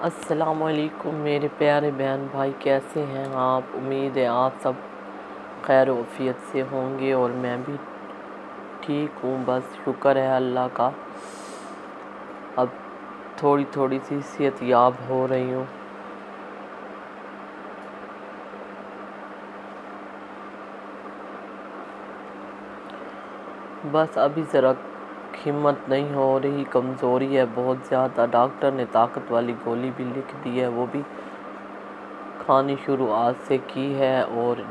السلام علیکم میرے پیارے بہن بھائی، کیسے ہیں آپ؟ امید ہے آپ سب خیر و عافیت سے ہوں گے اور میں بھی ٹھیک ہوں، بس شکر ہے اللہ کا۔ اب تھوڑی تھوڑی سی صحت یاب ہو رہی ہوں۔ بس ابھی ذرا ہمت نہیں ہو رہی، کمزوری ہے بہت زیادہ۔ ڈاکٹر نے طاقت والی گولی بھی لکھ دی ہے، وہ بھی کھانی شروع آج سے کی ہے، اور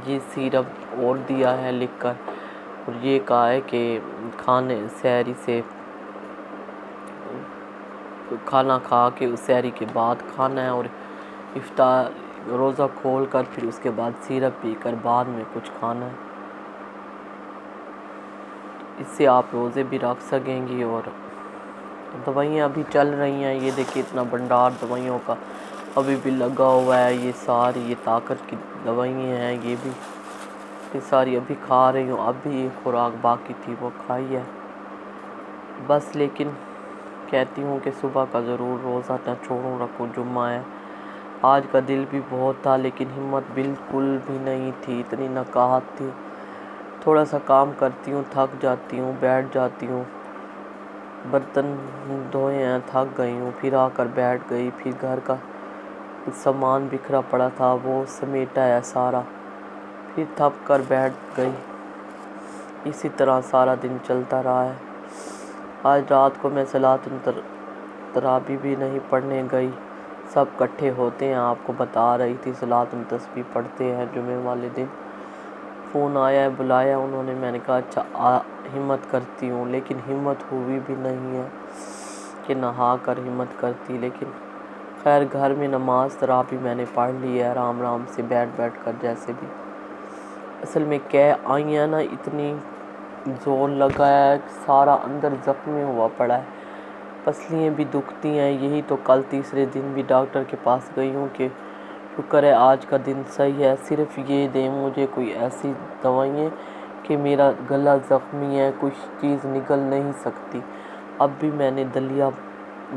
یہ سیرپ اور دیا ہے لکھ کر، اور یہ کہا ہے کہ سحری سے کھانا کھا کے سحری کے بعد کھانا ہے، اور افطار روزہ کھول کر پھر اس کے بعد سیرپ پی کر بعد میں کچھ کھانا ہے۔ اس سے آپ روزے بھی رکھ سکیں گی، اور دوائیاں ابھی چل رہی ہیں۔ یہ دیکھیے اتنا بھنڈار دوائیوں کا ابھی بھی لگا ہوا ہے، یہ ساری یہ طاقت کی دوائیاں ہیں، یہ ساری ابھی کھا رہی ہوں۔ اب بھی ایک خوراک باقی تھی وہ کھائی ہے بس، لیکن کہتی ہوں کہ صبح کا ضرور روزہ نہ چھوڑوں، رکھوں، جمعہ ہے۔ آج کا دل بھی بہت تھا لیکن ہمت بالکل بھی نہیں تھی، اتنی نقاہت تھی۔ تھوڑا سا کام کرتی ہوں، تھک جاتی ہوں، بیٹھ جاتی ہوں، برتن دھوئے ہیں، تھک گئی ہوں، پھر آ کر بیٹھ گئی، پھر گھر کا سامان بکھرا پڑا تھا وہ سمیٹا ہے سارا، پھر تھک کر بیٹھ گئی۔ اسی طرح سارا دن چلتا رہا ہے۔ آج رات کو میں صلاۃ التراویح بھی نہیں پڑھنے گئی، سب اکٹھے ہوتے ہیں، آپ کو بتا رہی تھی صلاۃ التسبیح پڑھتے ہیں جمعے والے دن۔ فون آیا ہے، بلایا انہوں نے، میں نے کہا اچھا ہمت کرتی ہوں، لیکن ہمت ہوئی بھی نہیں ہے کہ نہا کر ہمت کرتی۔ لیکن خیر گھر میں نماز تراویح میں نے پڑھ لی ہے آرام آرام سے بیٹھ بیٹھ کر، جیسے بھی۔ اصل میں کیا آئی ہیں نا، اتنی زور لگا ہے، سارا اندر زخمی ہوا پڑا ہے، پسلیاں بھی دکھتی ہیں۔ یہی تو کل تیسرے دن بھی ڈاکٹر کے پاس گئی ہوں کہ شکر ہے آج کا دن صحیح ہے، صرف یہ دیں مجھے کوئی ایسی دوائیں کہ میرا گلا زخمی ہے، کچھ چیز نگل نہیں سکتی۔ اب بھی میں نے دلیا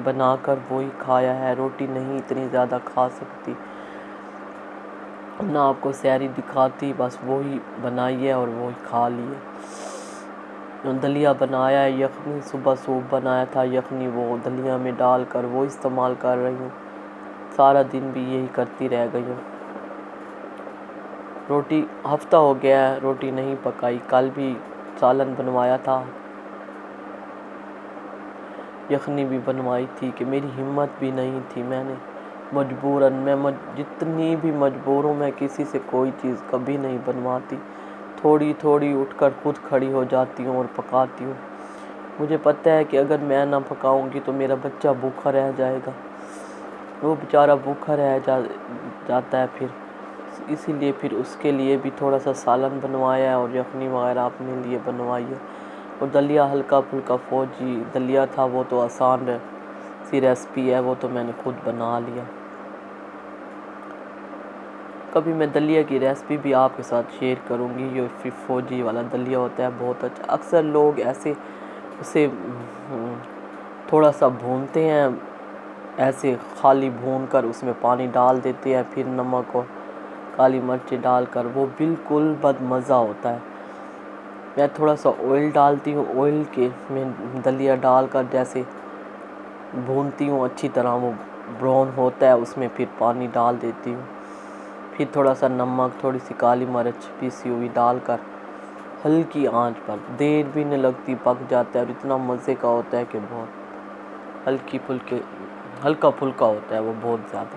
بنا کر وہی کھایا ہے، روٹی نہیں اتنی زیادہ کھا سکتی، نہ آپ کو سحری دکھاتی، بس وہی بنائی ہے اور وہی کھا لی ہے۔ دلیا بنایا ہے، یخنی صبح سوپ بنایا تھا، یخنی وہ دلیا میں ڈال کر وہ استعمال کر رہی ہوں، سارا دن بھی یہی کرتی رہ گئی ہوں۔ روٹی ہفتہ ہو گیا ہے روٹی نہیں پکائی، کل بھی سالن بنوایا تھا، یخنی بھی بنوائی تھی کہ میری ہمت بھی نہیں تھی، میں نے مجبوراً، جتنی بھی مجبور ہوں میں کسی سے کوئی چیز کبھی نہیں بنواتی، تھوڑی تھوڑی اٹھ کر خود کھڑی ہو جاتی ہوں اور پکاتی ہوں۔ مجھے پتہ ہے کہ اگر میں نہ پکاؤں گی تو میرا بچہ بھوکا رہ جائے گا، وہ بیچارہ بھوکا رہ جاتا ہے پھر، اسی لیے پھر اس کے لیے بھی تھوڑا سا سالن بنوایا ہے اور یخنی وغیرہ اپنے لیے بنوائی ہے، اور دلیا ہلکا پھلکا فوجی دلیا تھا، وہ تو آسان سی ریسپی ہے، وہ تو میں نے خود بنا لیا۔ کبھی میں دلیا کی ریسپی بھی آپ کے ساتھ شیئر کروں گی، یہ فوجی والا دلیا ہوتا ہے بہت اچھا۔ اکثر لوگ ایسے اسے تھوڑا سا بھونتے ہیں، ایسے خالی بھون کر اس میں پانی ڈال دیتے ہیں، پھر نمک اور کالی مرچ ڈال کر، وہ بالکل بد مزہ ہوتا ہے۔ میں تھوڑا سا آئل ڈالتی ہوں، آئل کے میں دلیا ڈال کر جیسے بھونتی ہوں اچھی طرح، وہ براؤن ہوتا ہے، اس میں پھر پانی ڈال دیتی ہوں، پھر تھوڑا سا نمک، تھوڑی سی کالی مرچ پیسی ہوئی ڈال کر ہلکی آنچ پر، دیر بھی نہیں لگتی، پک جاتا ہے، اور اتنا مزے کا ہوتا ہے کہ بہت ہلکا پھلکا ہوتا ہے وہ بہت زیادہ۔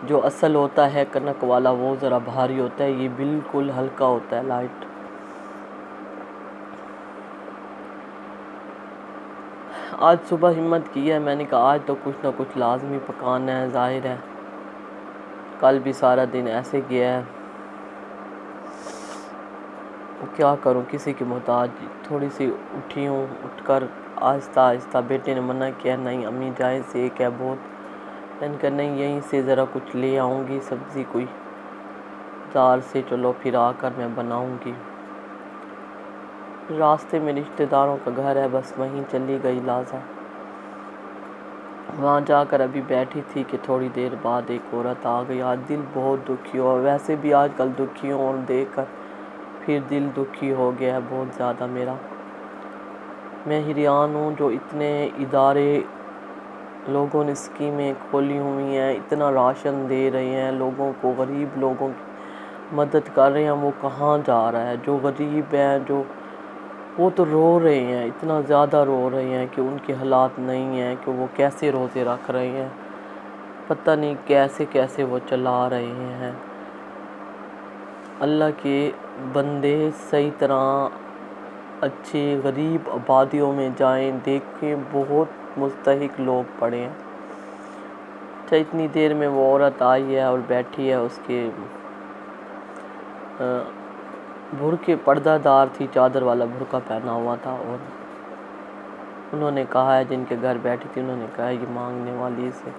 جو اصل ہوتا ہے کنک والا وہ ذرا بھاری ہوتا ہے، یہ بالکل ہلکا ہوتا ہے، لائٹ۔ آج صبح ہمت کی ہے، میں نے کہا آج تو کچھ نہ کچھ لازمی پکانا ہے، ظاہر ہے کل بھی سارا دن ایسے گیا ہے، کیا کروں، کسی کی محتاج۔ تھوڑی سی اٹھی ہوں، اٹھ کر آہستہ آہستہ، بیٹے نے منع کیا، نہیں امی جائیں سیک ہے بہت، میں نے کہا نہیں یہیں سے ذرا کچھ لے آؤں گی سبزی کوئی بازار سے، چلو پھر آ کر میں بناؤں گی۔ راستے میں رشتہ داروں کا گھر ہے، بس وہیں چلی گئی لہٰذا وہاں جا کر ابھی بیٹھی تھی کہ تھوڑی دیر بعد ایک عورت آ گئی. آج دل بہت دکھی ہوا. ویسے بھی آج کل دکھی ہوں اور دیکھ کر پھر دل دکھی ہو گیا ہے بہت زیادہ میرا. میں حیران ہوں جو اتنے ادارے لوگوں نے اسکیمیں کھولی ہوئی ہیں, اتنا راشن دے رہے ہیں لوگوں کو, غریب لوگوں کی مدد کر رہے ہیں, وہ کہاں جا رہا ہے؟ جو غریب ہیں وہ تو رو رہے ہیں, اتنا زیادہ رو رہے ہیں کہ ان کے حالات نہیں ہیں کہ وہ کیسے روزے رکھ رہے ہیں, پتہ نہیں کیسے کیسے وہ چلا رہے ہیں. اللہ کے بندے صحیح طرح اچھے غریب آبادیوں میں جائیں, دیکھیں بہت مستحق لوگ پڑے ہیں. اچھا اتنی دیر میں وہ عورت آئی ہے اور بیٹھی ہے, اس کے برقعے پردہ دار تھی, چادر والا برقع پہنا ہوا تھا, اور انہوں نے کہا ہے, جن کے گھر بیٹھی تھی انہوں نے کہا ہے یہ مانگنے والی سے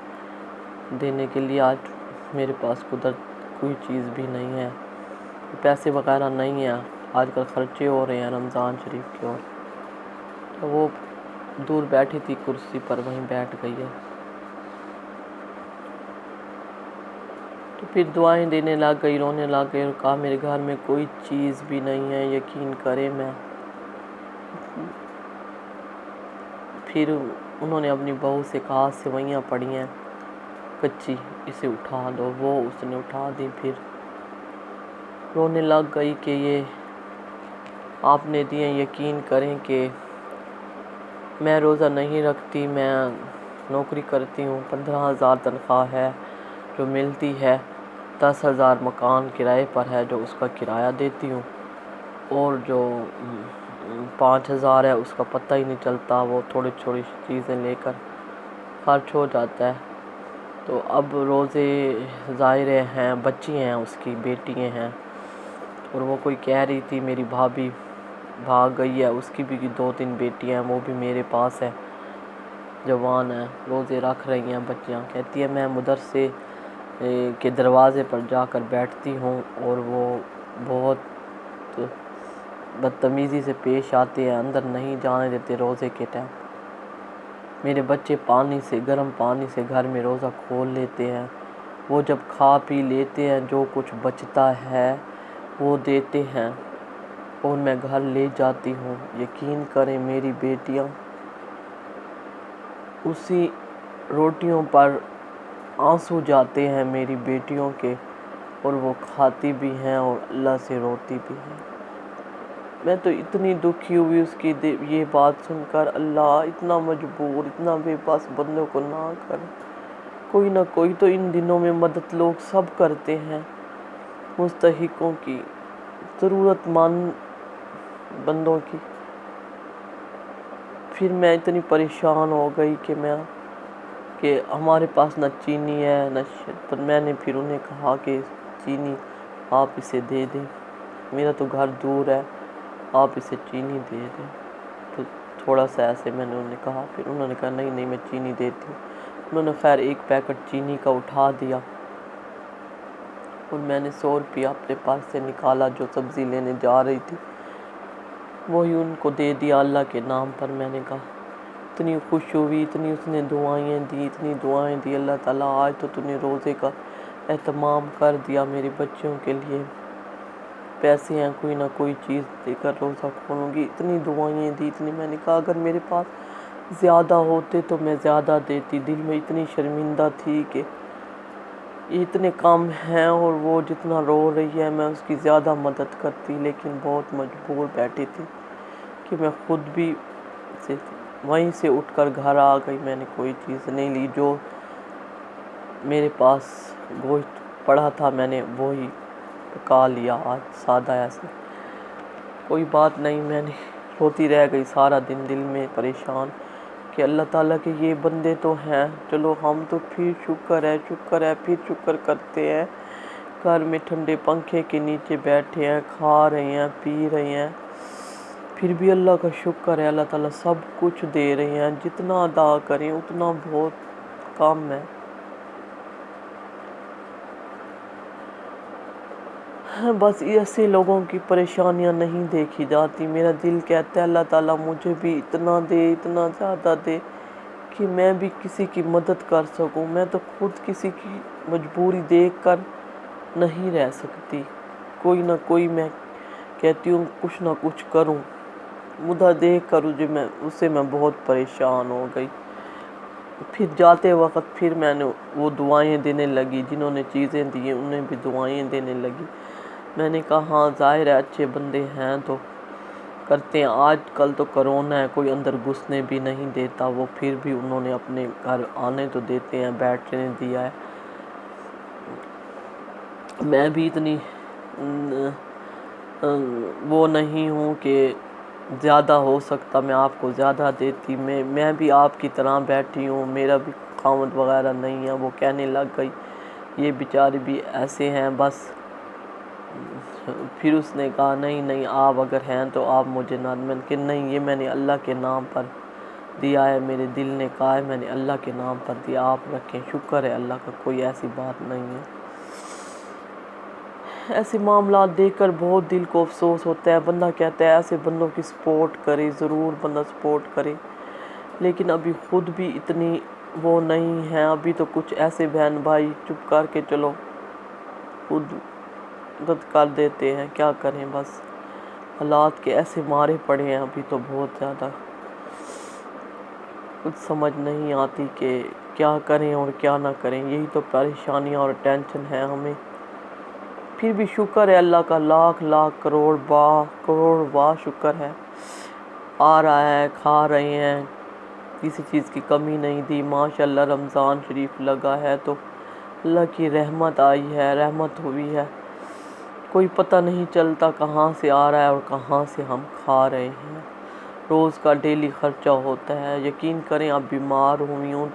دینے کے لیے آج میرے پاس قدرت کوئی چیز بھی نہیں ہے, پیسے وغیرہ نہیں ہیں, آج کل خرچے ہو رہے ہیں رمضان شریف کے. اور تو وہ دور بیٹھی تھی کرسی پر, وہیں بیٹھ گئی ہے. تو پھر دعائیں دینے لگ گئی, رونے لگ گئی اور کہا میرے گھر میں کوئی چیز بھی نہیں ہے, یقین کریں. میں پھر انہوں نے اپنی بہو سے کہا سوئیاں پڑی ہیں کچی, اسے اٹھا دو. وہ اس نے اٹھا دی. پھر رونے لگ گئی کہ یہ آپ نے دیے, یقین کریں کہ میں روزہ نہیں رکھتی, میں نوکری کرتی ہوں, 15,000 تنخواہ ہے جو ملتی ہے, 10,000 مکان کرائے پر ہے جو اس کا کرایہ دیتی ہوں, اور جو 5,000 ہے اس کا پتہ ہی نہیں چلتا, وہ تھوڑی چھوڑی چیزیں لے کر خرچ ہو جاتا ہے. تو اب روزے ظاہرے ہیں, بچی ہیں اس کی, بیٹی ہیں, اور وہ کوئی کہہ رہی تھی میری بھابھی بھاگ گئی ہے, اس کی بھی 2-3 بیٹیاں ہیں, وہ بھی میرے پاس ہے, جوان ہیں, روزے رکھ رہی ہیں بچیاں. کہتی ہے میں مدرسے کے دروازے پر جا کر بیٹھتی ہوں اور وہ بہت بدتمیزی سے پیش آتے ہیں, اندر نہیں جانے دیتے روزے کے ٹائم. میرے بچے گرم پانی سے گھر میں روزہ کھول لیتے ہیں, وہ جب کھا پی لیتے ہیں جو کچھ بچتا ہے وہ دیتے ہیں, اور میں گھر لے جاتی ہوں. یقین کریں میری بیٹیاں اسی روٹیوں پر آنسو جاتے ہیں میری بیٹیوں کے, اور وہ کھاتی بھی ہیں اور اللہ سے روتی بھی ہیں. میں تو اتنی دکھی ہوئی اس کی یہ بات سن کر. اللہ اتنا مجبور, اتنا بے بس بندوں کو نہ کر, کوئی نہ کوئی تو ان دنوں میں مدد لوگ سب کرتے ہیں, مستحقوں کی, ضرورت مند بندوں کی. پھر میں اتنی پریشان ہو گئی کہ ہمارے پاس نہ چینی ہے نہ پر میں نے پھر انہیں کہا کہ چینی آپ اسے دے دیں, میرا تو گھر دور ہے, آپ اسے چینی دے دیں. تو تھوڑا سا ایسے میں نے انہیں کہا, پھر انہوں نے کہا نہیں میں چینی دیتی ہوں. انہوں نے خیر ایک پیکٹ چینی کا اٹھا دیا, اور میں نے 100 روپیہ اپنے پاس سے نکالا جو سبزی لینے جا رہی تھی, وہی ان کو دے دیا اللہ کے نام پر. میں نے کہا اتنی خوش ہوئی, اتنی اس نے دعائیں دی, اتنی دعائیں دی, اللہ تعالیٰ آج تو نے روزے کا اہتمام کر دیا میرے بچوں کے لیے, پیسے ہیں کوئی نہ کوئی چیز دے کر روزہ کھولوں گی. اتنی دعائیں دی, اتنی. میں نے کہا اگر میرے پاس زیادہ ہوتے تو میں زیادہ دیتی. دل میں اتنی شرمندہ تھی کہ یہ اتنے کم ہیں اور وہ جتنا رو رہی ہے میں اس کی زیادہ مدد کرتی, لیکن بہت مجبور بیٹھی تھی کہ میں خود بھی وہیں سے اٹھ کر گھر آ گئی. میں نے کوئی چیز نہیں لی, جو میرے پاس گوشت پڑا تھا میں نے وہی پکا لیا آج سادہ ایسے. کوئی بات نہیں, میں نے روتی رہ گئی سارا دن دل میں پریشان کہ اللہ تعالیٰ کے یہ بندے تو ہیں, چلو ہم تو پھر شکر ہے پھر شکر کرتے ہیں, گھر میں ٹھنڈے پنکھے کے نیچے بیٹھے ہیں, کھا رہے ہیں, پی رہے ہیں, پھر بھی اللہ کا شکر ہے. اللہ تعالیٰ سب کچھ دے رہے ہیں, جتنا ادا کریں اتنا بہت کم ہے. بس ایسے لوگوں کی پریشانیاں نہیں دیکھی جاتی. میرا دل کہتا ہے اللہ تعالیٰ مجھے بھی اتنا دے, اتنا زیادہ دے کہ میں بھی کسی کی مدد کر سکوں. میں تو خود کسی کی مجبوری دیکھ کر نہیں رہ سکتی. کوئی نہ کوئی میں کہتی ہوں کچھ نہ کچھ کروں. مدعا دیکھ کر اسے میں بہت پریشان ہو گئی. پھر جاتے وقت پھر میں نے وہ دعائیں دینے لگی. جنہوں نے چیزیں دی انہیں بھی دعائیں دینے لگی. میں نے کہا ہاں ظاہر ہے اچھے بندے ہیں تو کرتے ہیں. آج کل تو کرونا ہے, کوئی اندر گھسنے بھی نہیں دیتا. وہ پھر بھی انہوں نے اپنے گھر آنے تو دیتے ہیں, بیٹھنے دیا ہے. میں بھی اتنی وہ نہیں ہوں کہ زیادہ ہو سکتا میں آپ کو زیادہ دیتی. میں بھی آپ کی طرح بیٹھی ہوں. میرا بھی خاوند وغیرہ نہیں ہے. وہ کہنے لگ گئی یہ بیچارے بھی ایسے ہیں بس. پھر اس نے کہا نہیں آپ اگر ہیں تو آپ مجھے نہ. میں نے کہا نہیں, یہ میں نے اللہ کے نام پر دیا ہے. میرے دل نے کہا ہے میں نے اللہ کے نام پر دیا, آپ رکھیں. شکر ہے اللہ کا, کوئی ایسی بات نہیں ہے. ایسے معاملات دیکھ کر بہت دل کو افسوس ہوتا ہے. بندہ کہتا ہے ایسے بندوں کی سپورٹ کرے, ضرور بندہ سپورٹ کرے, لیکن ابھی خود بھی اتنی وہ نہیں ہے. ابھی تو کچھ ایسے بہن بھائی چپ کر کے چلو خود مدد کر دیتے ہیں. کیا کریں, بس حالات کے ایسے مارے پڑے ہیں ابھی تو بہت زیادہ. کچھ سمجھ نہیں آتی کہ کیا کریں اور کیا نہ کریں. یہی تو پریشانیاں اور ٹینشن ہے ہمیں. پھر بھی شکر ہے اللہ کا, لاکھ کروڑ با شکر ہے. آ رہا ہے, کھا رہے ہیں, کسی چیز کی کمی نہیں دی. ماشاءاللہ رمضان شریف لگا ہے تو اللہ کی رحمت آئی ہے, رحمت ہوئی ہے. کوئی پتہ نہیں چلتا کہاں سے آ رہا ہے اور کہاں سے ہم کھا رہے ہیں. روز کا ڈیلی خرچہ ہوتا ہے. یقین کریں اب بیمار ہوئی ہوں,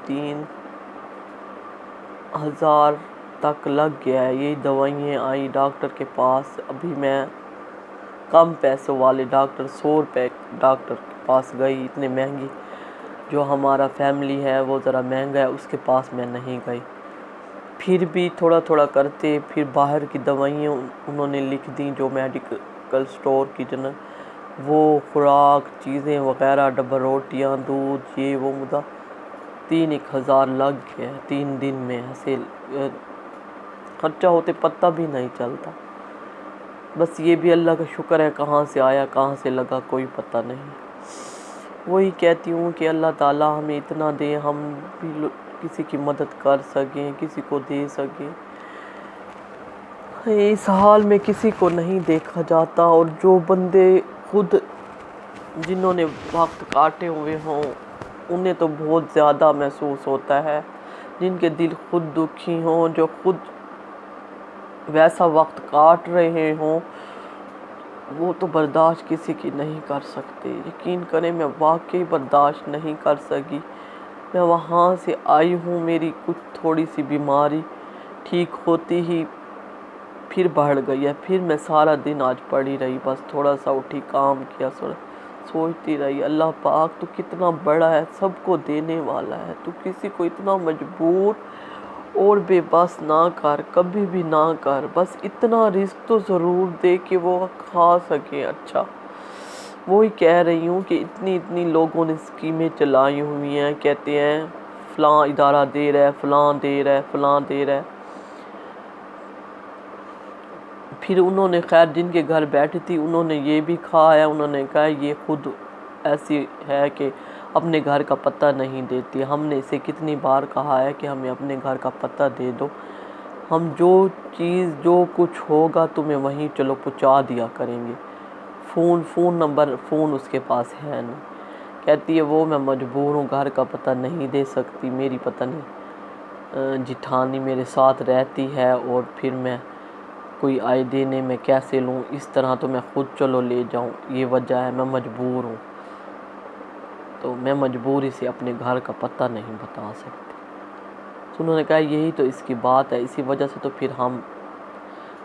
3000 تک لگ گیا ہے. یہ دوائیں آئی ڈاکٹر کے پاس. ابھی میں کم پیسوں والے ڈاکٹر 100 روپے ڈاکٹر کے پاس گئی. اتنے مہنگی جو ہمارا فیملی ہے وہ ذرا مہنگا ہے, اس کے پاس میں نہیں گئی. پھر بھی تھوڑا کرتے. پھر باہر کی دوائیں انہوں نے لکھ دیں جو میڈیکل سٹور کی جنہیں وہ خوراک چیزیں وغیرہ, ڈبہ روٹیاں, دودھ, یہ وہ. مدہ 3000 لگ گیا 3 دن میں. ایسے خرچہ ہوتے پتہ بھی نہیں چلتا. بس یہ بھی اللہ کا شکر ہے, کہاں سے آیا کہاں سے لگا کوئی پتہ نہیں. وہی کہتی ہوں کہ اللہ تعالیٰ ہمیں اتنا دے ہم بھی کسی کی مدد کر سکیں, کسی کو دے سکیں. اس حال میں کسی کو نہیں دیکھا جاتا. اور جو بندے خود جنہوں نے وقت کاٹے ہوئے ہوں انہیں تو بہت زیادہ محسوس ہوتا ہے. جن کے دل خود دکھی ہوں, جو خود ویسا وقت کاٹ رہے ہوں, وہ تو برداشت کسی کی نہیں کر سکتے. یقین کریں میں واقعی برداشت نہیں کر سکی. میں وہاں سے آئی ہوں, میری کچھ تھوڑی سی بیماری ٹھیک ہوتی ہی پھر بڑھ گئی ہے. پھر میں سارا دن آج پڑی رہی, بس تھوڑا سا اٹھی کام کیا, سوچتی رہی اللہ پاک تو کتنا بڑا ہے, سب کو دینے والا ہے. تو کسی کو اتنا مجبور اور بے بس نہ کر, کبھی بھی نہ کر. بس اتنا رزق تو ضرور دے کہ وہ کھا سکے. اچھا وہی کہہ رہی ہوں کہ اتنی لوگوں نے اسکیمیں چلائی ہوئی ہیں. کہتے ہیں فلاں ادارہ دے رہا ہے, فلاں دے رہا ہے. پھر انہوں نے خیر جن کے گھر بیٹھی تھی انہوں نے یہ بھی کھا ہے. انہوں نے کہا یہ خود ایسی ہے کہ اپنے گھر کا پتہ نہیں دیتی. ہم نے اسے کتنی بار کہا ہے کہ ہمیں اپنے گھر کا پتہ دے دو, ہم جو کچھ ہوگا تمہیں وہیں چلو پہنچا دیا کریں گے. فون نمبر اس کے پاس ہے نہیں. کہتی ہے وہ میں مجبور ہوں, گھر کا پتہ نہیں دے سکتی. میری پتہ نہیں جٹھانی میرے ساتھ رہتی ہے اور پھر میں کوئی آئے دینے میں کیسے لوں. اس طرح تو میں خود چلو لے جاؤں, یہ وجہ ہے میں مجبور ہوں. تو میں مجبوری سے اپنے گھر کا پتہ نہیں بتا سکتی. تو انہوں نے کہا یہی تو اس کی بات ہے, اسی وجہ سے تو پھر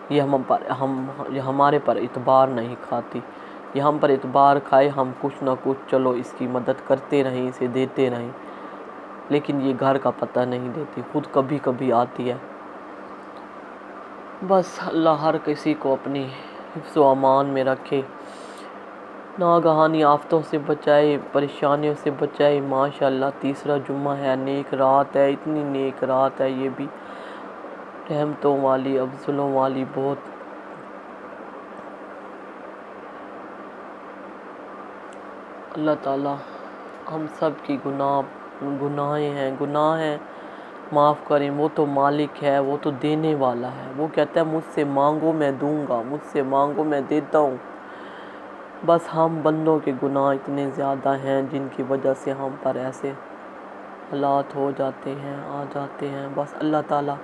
یہ ہمارے پر اعتبار نہیں کھاتی. یہ ہم پر اعتبار کھائے, ہم کچھ نہ کچھ چلو اس کی مدد کرتے رہیں, اسے دیتے رہیں, لیکن یہ گھر کا پتہ نہیں دیتی. خود کبھی آتی ہے. بس اللہ ہر کسی کو اپنی حفظ و امان میں رکھے. ناگہانی آفتوں سے بچائے، پریشانیوں سے بچائے۔ ماشاءاللہ تیسرا جمعہ ہے، نیک رات ہے، اتنی نیک رات ہے یہ بھی، رحمتوں والی، افضلوں والی، بہت۔ اللہ تعالیٰ ہم سب کی گناہ ہیں معاف کریں۔ وہ تو مالک ہے، وہ تو دینے والا ہے، وہ کہتا ہے مجھ سے مانگو میں دوں گا، مجھ سے مانگو میں دیتا ہوں۔ بس ہم بندوں کے گناہ اتنے زیادہ ہیں جن کی وجہ سے ہم پر ایسے حالات ہو جاتے ہیں، آ جاتے ہیں۔ بس اللہ تعالیٰ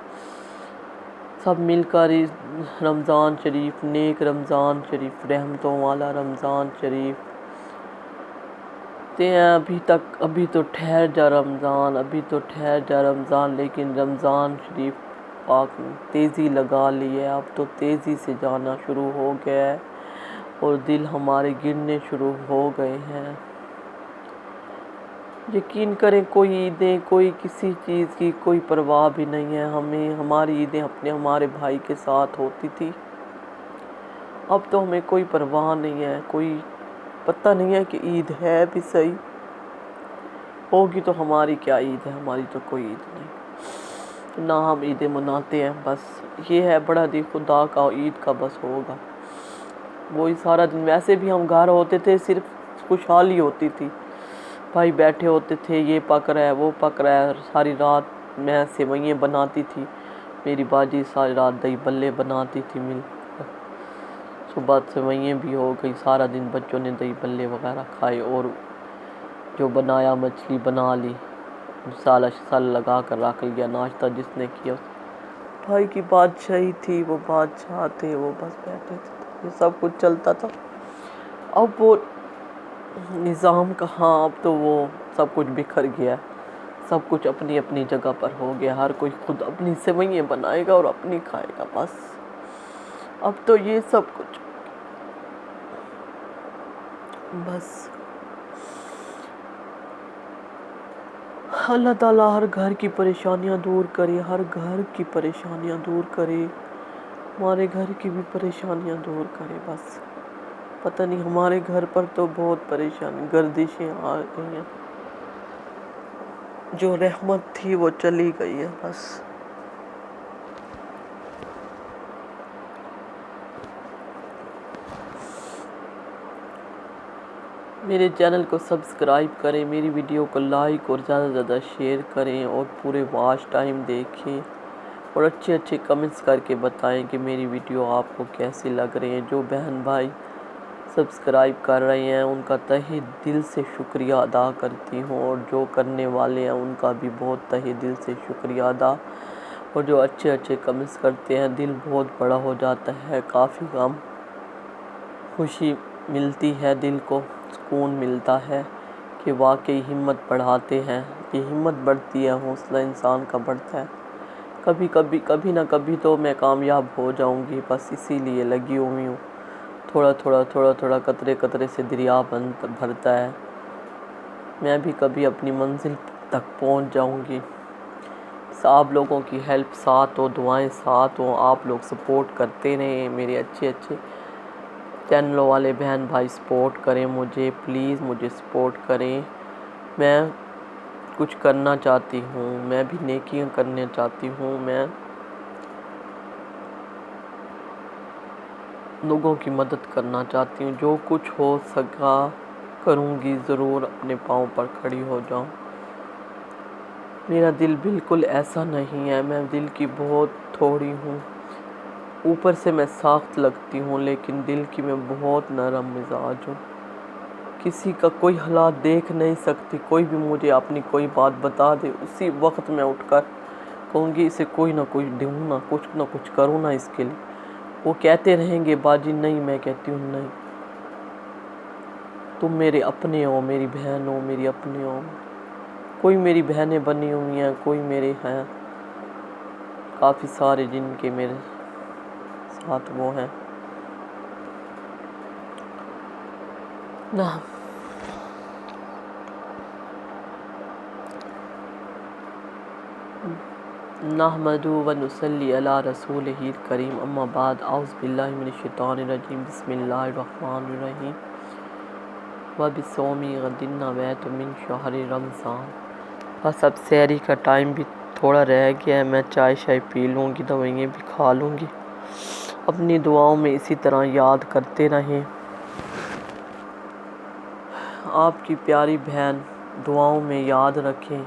سب مل کر اس رمضان شریف، نیک رمضان شریف، رحمتوں والا رمضان شریف تے ہیں۔ ابھی تو ٹھہر جا رمضان، ابھی تو ٹھہر جا رمضان، لیکن رمضان شریف پاک تیزی لگا لی ہے، اب تو تیزی سے جانا شروع ہو گیا ہے اور دل ہمارے گرنے شروع ہو گئے ہیں۔ یقین کریں کوئی عیدیں، کوئی کسی چیز کی کوئی پرواہ بھی نہیں ہے ہمیں۔ ہماری عیدیں ہمارے بھائی کے ساتھ ہوتی تھی، اب تو ہمیں کوئی پرواہ نہیں ہے، کوئی پتہ نہیں ہے کہ عید ہے بھی صحیح، ہوگی تو ہماری کیا عید ہے، ہماری تو کوئی عید نہیں، نہ ہم عیدیں مناتے ہیں۔ بس یہ ہے بڑا دن خدا کا، عید کا بس ہوگا وہی سارا دن۔ ویسے بھی ہم گھر ہوتے تھے، صرف خوشحالی ہوتی تھی، بھائی بیٹھے ہوتے تھے، یہ پک رہا ہے وہ پک رہا ہے۔ ساری رات میں سیوئیاں بناتی تھی، میری باجی ساری رات دہی بلے بناتی تھی مل کر، صبح سیوئیاں بھی ہو گئی، سارا دن بچوں نے دہی بلے وغیرہ کھائے، اور جو بنایا مچھلی بنا لی، مسالہ لگا کر رکھ لیا، ناشتہ جس نے کیا۔ بھائی کی بادشاہی تھی، وہ بادشاہ تھے، وہ بس بیٹھے تھے، یہ سب کچھ چلتا تھا۔ اب وہ نظام کہاں، اب تو وہ سب کچھ بکھر گیا، سب کچھ اپنی اپنی جگہ پر ہو گیا، ہر کوئی خود اپنی سیوئیاں بنائے گا اور اپنی کھائے گا، بس اب تو یہ سب کچھ بس۔ اللہ تعالیٰ ہر گھر کی پریشانیاں دور کرے، ہر گھر کی پریشانیاں دور کرے، ہمارے گھر کی بھی پریشانیاں دور کرے۔ بس پتہ نہیں ہمارے گھر پر تو بہت پریشانی، گردشیں آ گئی ہیں، جو رحمت تھی وہ چلی گئی ہے بس۔ میرے چینل کو سبسکرائب کریں، میری ویڈیو کو لائک اور زیادہ سے زیادہ شیئر کریں، اور پورے واچ ٹائم دیکھیں، اور اچھے اچھے کمنٹس کر کے بتائیں کہ میری ویڈیو آپ کو کیسی لگ رہی ہیں۔ جو بہن بھائی سبسکرائب کر رہے ہیں ان کا تہہ دل سے شکریہ ادا کرتی ہوں، اور جو کرنے والے ہیں ان کا بھی بہت تہہ دل سے شکریہ ادا، اور جو اچھے اچھے کمنٹس کرتے ہیں دل بہت بڑا ہو جاتا ہے، کافی غم خوشی ملتی ہے، دل کو سکون ملتا ہے کہ واقعی ہمت بڑھاتے ہیں، یہ ہمت بڑھتی ہے، حوصلہ انسان کا بڑھتا ہے۔ کبھی نہ کبھی تو میں کامیاب ہو جاؤں گی، بس اسی لیے لگی ہوئی ہوں، تھوڑا تھوڑا قطرے قطرے سے دریا بھرتا ہے، میں بھی کبھی اپنی منزل تک پہنچ جاؤں گی۔ آپ لوگوں کی ہیلپ ساتھ ہو، دعائیں ساتھ ہوں، آپ لوگ سپورٹ کرتے رہیں، میرے اچھے چینلوں والے بہن بھائی سپورٹ کریں مجھے، پلیز مجھے سپورٹ کریں۔ میں کچھ کرنا چاہتی ہوں، میں بھی نیکیاں کرنا چاہتی ہوں، میں لوگوں کی مدد کرنا چاہتی ہوں، جو کچھ ہو سکا کروں گی، ضرور اپنے پاؤں پر کھڑی ہو جاؤں۔ میرا دل بالکل ایسا نہیں ہے، میں دل کی بہت تھوڑی ہوں، اوپر سے میں سخت لگتی ہوں، لیکن دل کی میں بہت نرم مزاج ہوں، کسی کا کوئی حالات دیکھ نہیں سکتی، کوئی بھی مجھے اپنی کوئی بات بتا دے، اسی وقت میں اٹھ کر کہوں گی اسے کوئی نہ کوئی دوں نا، کچھ نہ کچھ کروں نا اس کے لیے۔ وہ کہتے رہیں گے باجی نہیں، میں کہتی ہوں نہیں، تم میرے اپنے ہو، میری بہن ہو، میری اپنے ہو، کوئی میری بہنیں بنی ہوئی ہیں، کوئی میرے ہیں، کافی سارے جن کے میرے ساتھ وہ ہیں نہ۔ نحمدہ و نصلی علی رسولہ الکریم، اما بعد، اعوذ باللہ من الشیطان الرجیم، بسم اللہ الرحمن الرحیم۔ وَبِصَوْمِ غَدٍ نَوَیْتُ مِنْ شَہْرِ رمضان۔ بس اب سحری کا ٹائم بھی تھوڑا رہ گیا ہے، میں چائے شائے پی لوں گی، دوائیں بھی کھا لوں گی۔ اپنی دعاؤں میں اسی طرح یاد کرتے رہیں۔ آپ کی پیاری بہن دعاؤں میں یاد رکھیں۔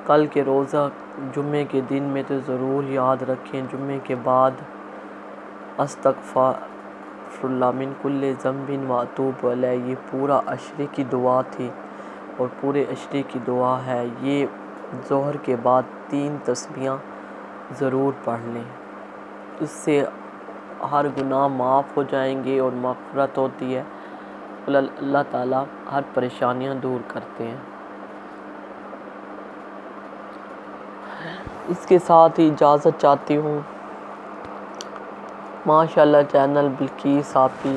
کل کے روزہ جمعے کے دن میں تو ضرور یاد رکھیں۔ جمعے کے بعد استغفر اللہ من کل ذنب واتوب الیہ، یہ پورا عشرے کی دعا تھی اور پورے عشرے کی دعا ہے۔ یہ ظہر کے بعد 3 تسبیحاں ضرور پڑھ لیں، اس سے ہر گناہ معاف ہو جائیں گے اور مغفرت ہوتی ہے۔ اللہ تعالیٰ ہر پریشانیاں دور کرتے ہیں۔ اس کے ساتھ ہی اجازت چاہتی ہوں۔ ماشاءاللہ چینل بلقیس آپی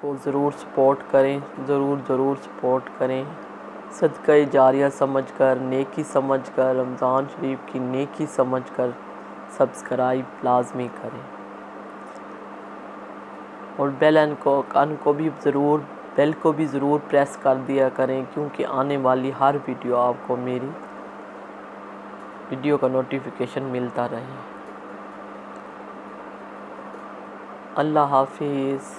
کو ضرور سپورٹ کریں، ضرور سپورٹ کریں۔ صدقہ جاریہ سمجھ کر، نیکی سمجھ کر، رمضان شریف کی نیکی سمجھ کر سبسکرائب لازمی کریں اور بیل کو بھی ضرور پریس کر دیا کریں، کیونکہ آنے والی ہر ویڈیو آپ کو میری ویڈیو کا نوٹیفیکیشن ملتا رہے۔ اللہ حافظ۔